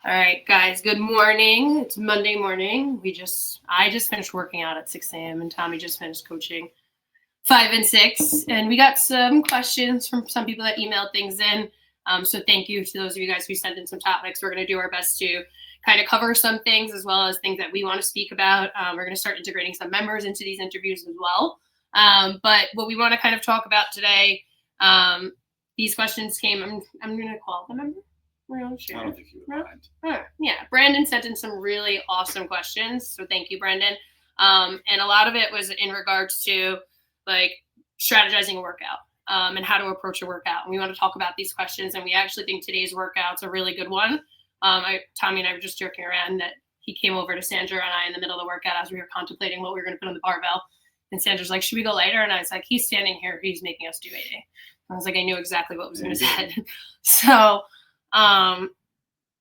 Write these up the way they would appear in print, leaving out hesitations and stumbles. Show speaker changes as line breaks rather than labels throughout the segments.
All right, guys, good morning. It's Monday morning. I just finished working out at 6 a.m. and Tommy just finished coaching 5 and 6. And we got some questions from some people that emailed things in. So thank you to those of you guys who sent in some topics. We're going to do our best to kind of cover some things as well as things that we want to speak about. We're going to start integrating some members into these interviews as well. But what we want to kind of talk about today, these questions came, I'm going to call the member.
I don't think you would mind.
Yeah, Brandon sent in some really awesome questions, so thank you, Brandon. And a lot of it was in regards to like strategizing a workout and how to approach a workout. And we want to talk about these questions, and we actually think today's workout's a really good one. Tommy and I were just joking around that he came over to Sandra and I in the middle of the workout as we were contemplating what we were going to put on the barbell. And Sandra's like, should we go lighter? And I was like, he's standing here, he's making us do 80. I was like, I knew exactly what was going to be said. So I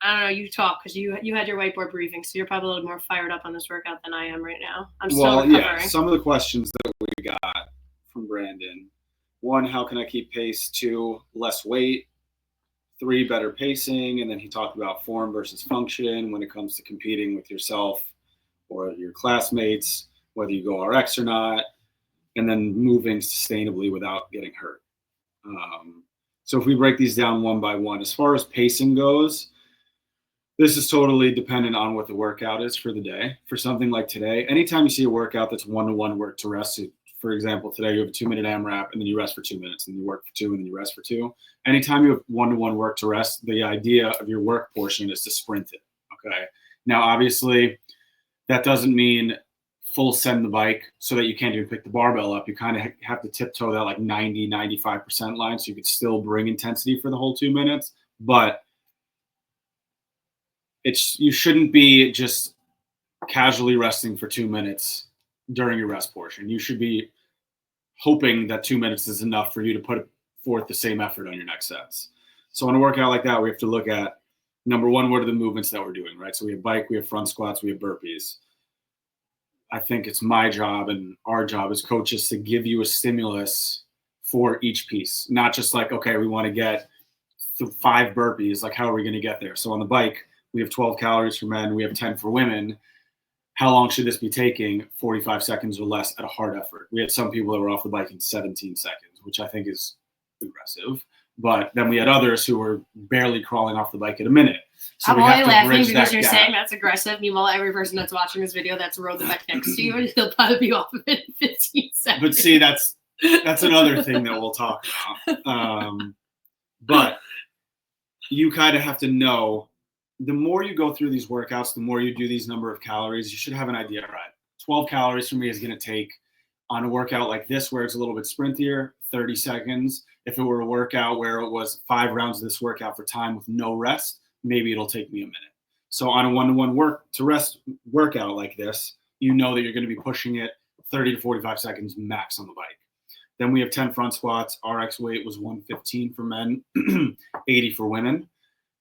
don't know, you talk because you had your whiteboard briefing, so you're probably a little more fired up on this workout than I am right now. I'm still recovering.
Yeah, some of the questions that we got from Brandon. 1, how can I keep pace? 2, less weight. 3, better pacing. And then he talked about form versus function when it comes to competing with yourself or your classmates, whether you go RX or not, and then moving sustainably without getting hurt. So if we break these down one by one, as far as pacing goes, this is totally dependent on what the workout is for the day. For something like today, anytime you see a workout that's 1-to-1 work to rest, for example, today you have a 2-minute AMRAP and then you rest for 2 minutes and you work for 2 and then you rest for 2. Anytime you have 1-to-1 work to rest, the idea of your work portion is to sprint it, okay? Now, obviously, that doesn't mean full send the bike so that you can't even pick the barbell up. You kind of have to tiptoe that like 90-95% line so you could still bring intensity for the whole 2 minutes. But you shouldn't be just casually resting for 2 minutes during your rest portion. You should be hoping that 2 minutes is enough for you to put forth the same effort on your next sets. So on a workout like that, we have to look at, number one, what are the movements that we're doing, right? So we have bike, we have front squats, we have burpees. I think it's my job and our job as coaches to give you a stimulus for each piece, not just like, okay, we want to get 5 burpees. Like, how are we going to get there? So on the bike, we have 12 calories for men. We have 10 for women. How long should this be taking? 45 seconds or less at a hard effort. We had some people that were off the bike in 17 seconds, which I think is aggressive. But then we had others who were barely crawling off the bike at a minute. So
I'm only laughing because you're saying that's aggressive. Meanwhile, every person that's watching this video that's rode the bike next to you, he'll probably be off of it in 15 seconds.
But see, that's another thing that we'll talk about. But you kind of have to know, the more you go through these workouts, the more you do these number of calories, you should have an idea, right? 12 calories for me is going to take on a workout like this where it's a little bit sprintier, 30 seconds. If it were a workout where it was 5 rounds of this workout for time with no rest, maybe it'll take me a minute. So on a 1-to-1 work to rest workout like this, you know that you're going to be pushing it 30 to 45 seconds max on the bike. Then we have 10 front squats. RX weight was 115 for men, 80 for women.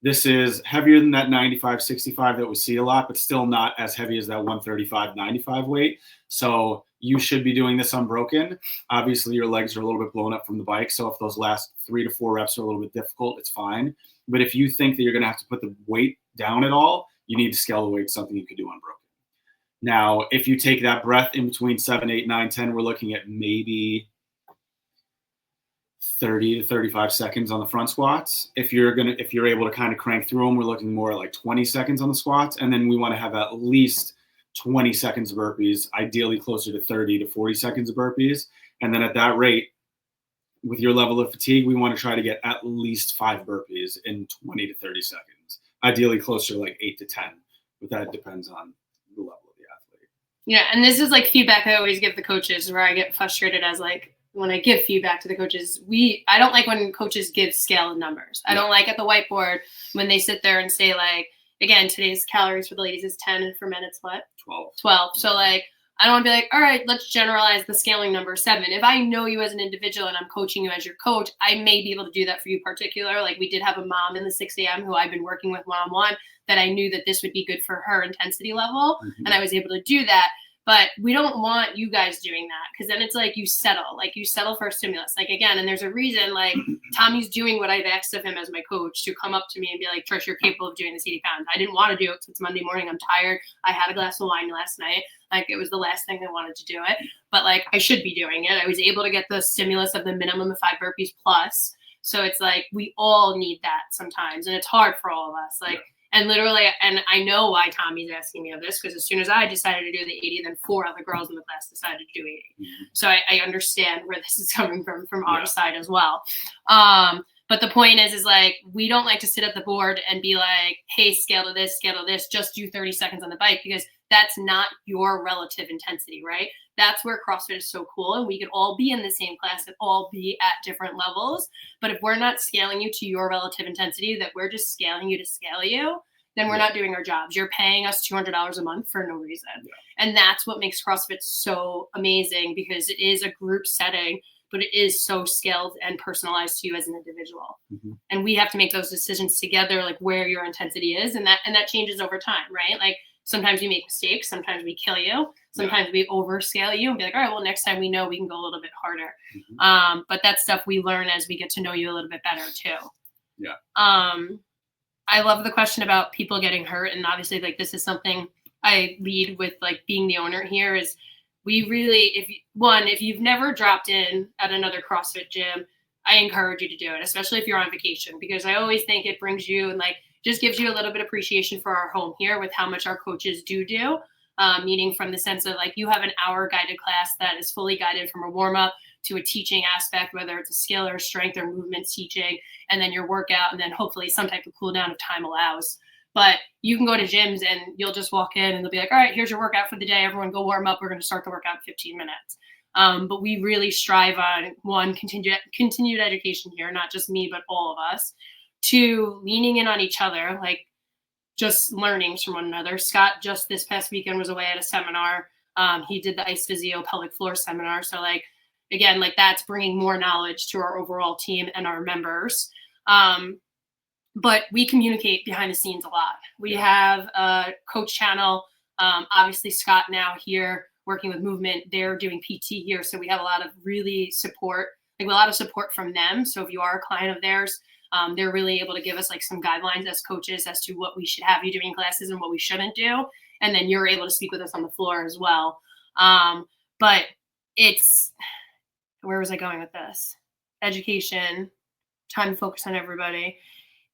This is heavier than that 95-65 that we see a lot, but still not as heavy as that 135-95 weight. So you should be doing this unbroken. Obviously, your legs are a little bit blown up from the bike. So if those last 3 to 4 reps are a little bit difficult, it's fine. But if you think that you're going to have to put the weight down at all, you need to scale the weight, something you could do unbroken. Now, if you take that breath in between 7, 8, 9, 10, we're looking at maybe 30 to 35 seconds on the front squats. If you're able to kind of crank through them, we're looking more at like 20 seconds on the squats. And then we want to have at least 20 seconds of burpees, ideally closer to 30 to 40 seconds of burpees. And then at that rate, with your level of fatigue, we want to try to get at least 5 burpees in 20 to 30 seconds, ideally closer to like 8 to 10, but that depends on the level of the athlete.
Yeah, and this is like feedback I always give the coaches where I get frustrated as like, when I give feedback to the coaches, I don't like when coaches give scale and numbers. I don't like at the whiteboard when they sit there and say like, again, today's calories for the ladies is 10 and for men it's what? 12. So like, I don't want to be like, all right, let's generalize the scaling number 7. If I know you as an individual and I'm coaching you as your coach, I may be able to do that for you particular. Like we did have a mom in the 6 a.m. who I've been working with one-on-one that I knew that this would be good for her intensity level. Mm-hmm. And I was able to do that. But we don't want you guys doing that, because then it's like you settle for a stimulus. Like, again, and there's a reason, like, Tommy's doing what I've asked of him as my coach, to come up to me and be like, Trish, you're capable of doing this 80 pounds. I didn't want to do it, it's Monday morning. I'm tired. I had a glass of wine last night. Like, it was the last thing I wanted to do it. But like, I should be doing it. I was able to get the stimulus of the minimum of 5 burpees plus. So it's like, we all need that sometimes. And it's hard for all of us. Like, and literally, and I know why Tommy's asking me of this, because as soon as I decided to do the 80, then 4 other girls in the class decided to do 80. So I understand where this is coming from our side as well. But the point is like, we don't like to sit at the board and be like, hey, scale to this, just do 30 seconds on the bike, because that's not your relative intensity, right? That's where CrossFit is so cool. And we could all be in the same class and all be at different levels. But if we're not scaling you to your relative intensity, that we're just scaling you to scale you, then we're not doing our jobs. You're paying us $200 a month for no reason. And that's what makes CrossFit so amazing, because it is a group setting, but it is so scaled and personalized to you as an individual. And we have to make those decisions together, like where your intensity is. And that changes over time, right? Like, sometimes we make mistakes. Sometimes we kill you. Sometimes we overscale you and be like, all right, well, next time we know we can go a little bit harder. But that's stuff we learn as we get to know you a little bit better too. I love the question about people getting hurt. And obviously, like, this is something I lead with, like, being the owner here, is we really, if you've never dropped in at another CrossFit gym, I encourage you to do it, especially if you're on vacation, because I always think it brings you and, like, just gives you a little bit of appreciation for our home here with how much our coaches do. Meaning from the sense of, like, you have an hour guided class that is fully guided from a warm up to a teaching aspect, whether it's a skill or strength or movement teaching, and then your workout, and then hopefully some type of cool down if time allows. But you can go to gyms and you'll just walk in and they'll be like, all right, here's your workout for the day. Everyone go warm up. We're going to start the workout in 15 minutes. But we really strive on, one, continued education here, not just me, but all of us. 2, leaning in on each other, like, just learnings from one another. Scott just this past weekend was away at a seminar. He did the ice physio pelvic floor seminar. So, like, again, like, that's bringing more knowledge to our overall team and our members. But we communicate behind the scenes a lot. We have a coach channel. Obviously, Scott now here working with movement, they're doing PT here. So we have a lot of really support, like, a lot of support from them. So if you are a client of theirs, they're really able to give us, like, some guidelines as coaches as to what we should have you doing in classes and what we shouldn't do. And then you're able to speak with us on the floor as well. But it's, where was I going with this? Education, time to focus on everybody.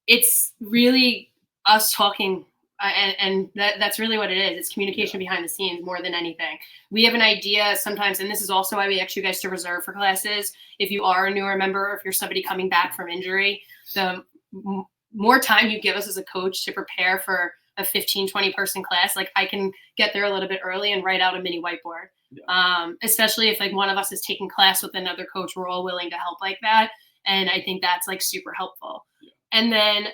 It's really us talking, and that's really what it is. It's communication behind the scenes more than anything. We have an idea sometimes, and this is also why we ask you guys to reserve for classes. If you are a newer member, if you're somebody coming back from injury, the more time you give us as a coach to prepare for a 15, 20 person class, like, I can get there a little bit early and write out a mini whiteboard. Especially if, like, one of us is taking class with another coach, we're all willing to help like that. And I think that's, like, super helpful. And then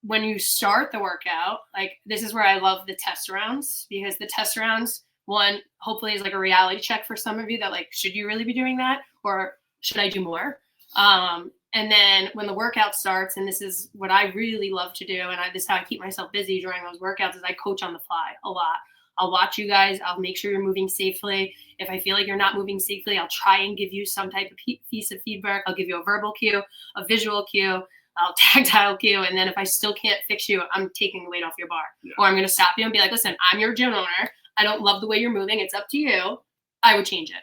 when you start the workout, like, this is where I love the test rounds, because the test rounds, one, hopefully is like a reality check for some of you that, like, should you really be doing that? Or should I do more? And then when the workout starts, and this is what I really love to do, and this is how I keep myself busy during those workouts, is I coach on the fly a lot. I'll watch you guys. I'll make sure you're moving safely. If I feel like you're not moving safely, I'll try and give you some type of piece of feedback. I'll give you a verbal cue, a visual cue, I'll tactile cue. And then if I still can't fix you, I'm taking the weight off your bar. Or I'm going to stop you and be like, listen, I'm your gym owner. I don't love the way you're moving. It's up to you. I would change it.